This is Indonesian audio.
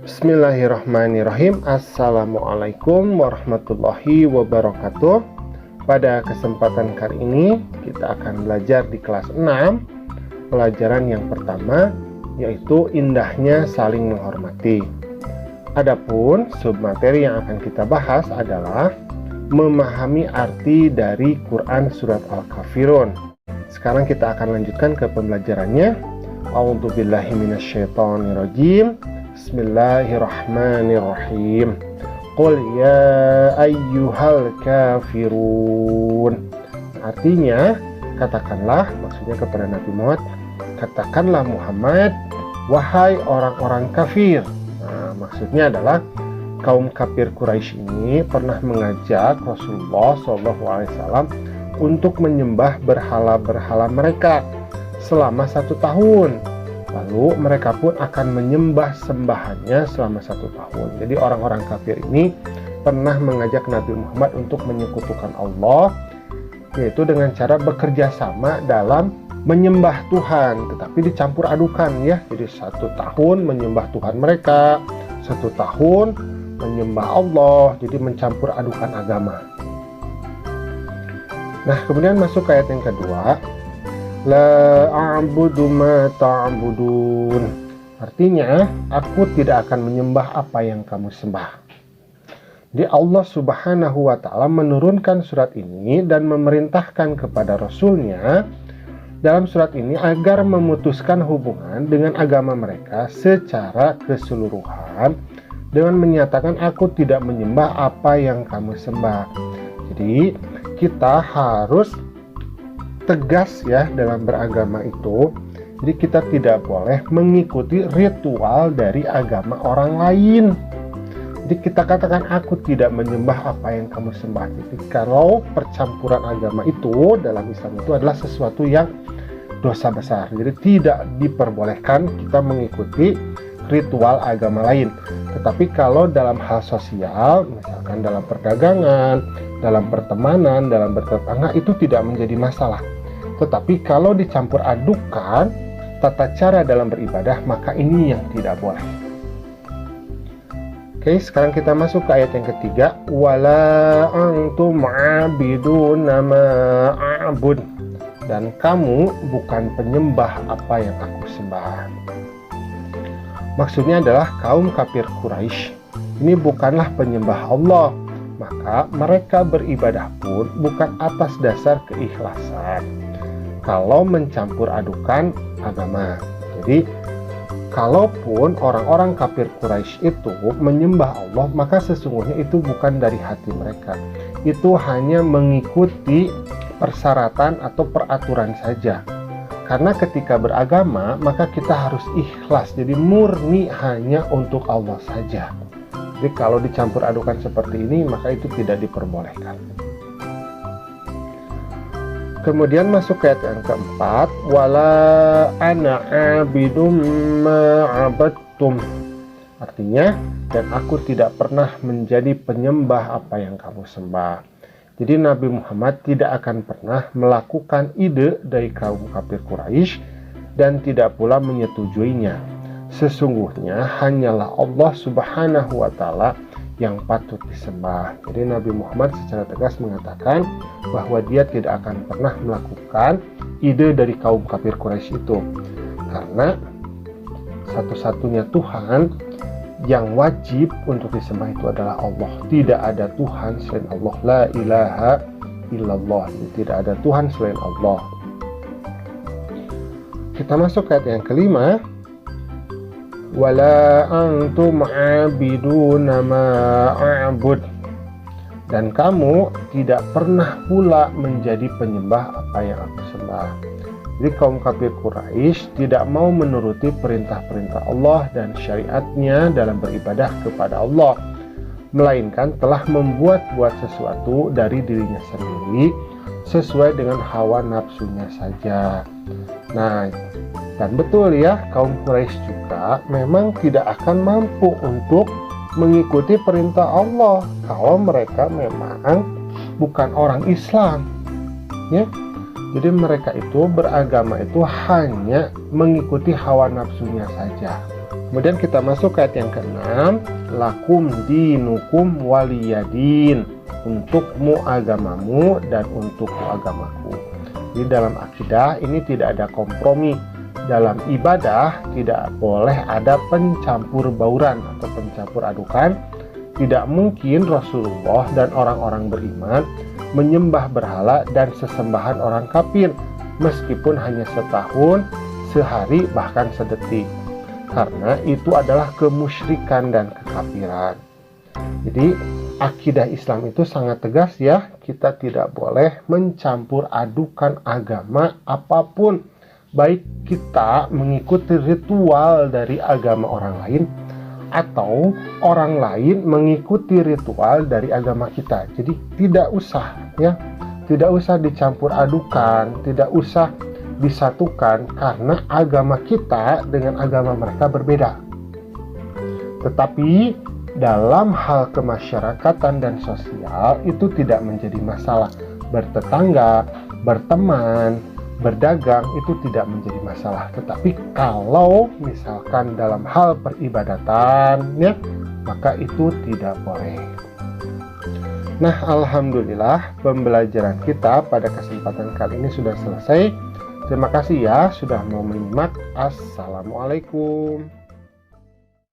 Bismillahirrahmanirrahim. Assalamualaikum warahmatullahi wabarakatuh. Pada kesempatan kali ini kita akan belajar di kelas 6, pelajaran yang pertama yaitu indahnya saling menghormati. Adapun submateri yang akan kita bahas adalah memahami arti dari Quran surat Al-Kafirun. Sekarang kita akan lanjutkan ke pembelajarannya. A'udzubillahi minasyaitonirrajim. Bismillahirrahmanirrahim. Qul ya ayyuhal kafirun. Artinya, katakanlah, maksudnya kepada Nabi Muhammad, katakanlah Muhammad, wahai orang-orang kafir. Nah, maksudnya adalah kaum kafir Quraisy ini pernah mengajak Rasulullah SAW untuk menyembah berhala-berhala mereka selama 1 tahun. Lalu mereka pun akan menyembah sembahannya selama 1 tahun. Jadi orang-orang kafir ini pernah mengajak Nabi Muhammad untuk menyekutukan Allah, yaitu dengan cara bekerja sama dalam menyembah Tuhan, tetapi dicampur adukan ya. Jadi 1 tahun menyembah Tuhan mereka, 1 tahun menyembah Allah, jadi mencampur adukan agama. Nah, kemudian masuk ke ayat yang kedua. La a'budu ma ta'budun. Artinya, aku tidak akan menyembah apa yang kamu sembah. Jadi Allah Subhanahu wa ta'ala menurunkan surat ini dan memerintahkan kepada Rasulnya dalam surat ini agar memutuskan hubungan dengan agama mereka secara keseluruhan dengan menyatakan aku tidak menyembah apa yang kamu sembah. Jadi kita harus tegas ya dalam beragama itu. Jadi kita tidak boleh mengikuti ritual dari agama orang lain. Jadi kita katakan aku tidak menyembah apa yang kamu sembah. Jadi kalau percampuran agama itu dalam Islam itu adalah sesuatu yang dosa besar. Jadi tidak diperbolehkan kita mengikuti ritual agama lain. Tetapi kalau dalam hal sosial, misalkan dalam perdagangan, dalam pertemanan, dalam bertetangga, itu tidak menjadi masalah. Tetapi kalau dicampur adukan tata cara dalam beribadah, maka ini yang tidak boleh. Oke, sekarang kita masuk ke ayat yang ketiga. Wala antum a'biduna ma a'bud. Dan kamu bukan penyembah apa yang aku sembah. Maksudnya adalah kaum kafir Quraisy ini bukanlah penyembah Allah, maka mereka beribadah pun bukan atas dasar keikhlasan kalau mencampur adukan agama. Jadi kalaupun orang-orang kafir Quraisy itu menyembah Allah, maka sesungguhnya itu bukan dari hati mereka. Itu hanya mengikuti persyaratan atau peraturan saja. Karena ketika beragama, maka kita harus ikhlas. Jadi murni hanya untuk Allah saja. Jadi kalau dicampur adukan seperti ini, maka itu tidak diperbolehkan. Kemudian masuk ke ayat yang keempat. Wala ana abidum ma'abadtum. Artinya, dan aku tidak pernah menjadi penyembah apa yang kamu sembah. Jadi Nabi Muhammad tidak akan pernah melakukan ide dari kaum kafir Quraisy dan tidak pula menyetujuinya. Sesungguhnya hanyalah Allah Subhanahu wa ta'ala yang patut disembah. Jadi Nabi Muhammad secara tegas mengatakan bahwa dia tidak akan pernah melakukan ide dari kaum kafir Quraisy itu. Karena satu-satunya Tuhan yang wajib untuk disembah itu adalah Allah. Tidak ada Tuhan selain Allah. La ilaha illallah. Tidak ada Tuhan selain Allah. Kita masuk ke ayat yang kelima. Wala antum abiduna ma a'bud. Dan kamu tidak pernah pula menjadi penyembah apa yang aku sembah. Jadi kaum kafir Quraisy tidak mau menuruti perintah-perintah Allah dan syariatnya dalam beribadah kepada Allah, melainkan telah membuat-buat sesuatu dari dirinya sendiri sesuai dengan hawa nafsunya saja. Nah, dan betul ya, kaum Quraisy juga memang tidak akan mampu untuk mengikuti perintah Allah kalau mereka memang bukan orang Islam, ya. Jadi mereka itu beragama itu hanya mengikuti hawa nafsunya saja. Kemudian kita masuk ke ayat yang ke-6, lakum dinukum waliyadin, untukmu agamamu dan untukku agamaku. Jadi dalam akidah ini tidak ada kompromi. Dalam ibadah tidak boleh ada pencampur bauran atau pencampur adukan. Tidak mungkin Rasulullah dan orang-orang beriman menyembah berhala dan sesembahan orang kafir, meskipun hanya setahun, sehari, bahkan sedetik. Karena itu adalah kemusyrikan dan kekafiran. Jadi akidah Islam itu sangat tegas ya, kita tidak boleh mencampur adukan agama apapun, baik kita mengikuti ritual dari agama orang lain atau orang lain mengikuti ritual dari agama kita. Jadi tidak usah ya, tidak usah dicampur adukan, tidak usah disatukan, karena agama kita dengan agama mereka berbeda. Tetapi dalam hal kemasyarakatan dan sosial itu tidak menjadi masalah. Bertetangga, berteman, berdagang itu tidak menjadi masalah. Tetapi kalau misalkan dalam hal peribadatan ya, maka itu tidak boleh. Nah, alhamdulillah pembelajaran kita pada kesempatan kali ini sudah selesai. Terima kasih ya sudah mau menyimak. Assalamualaikum.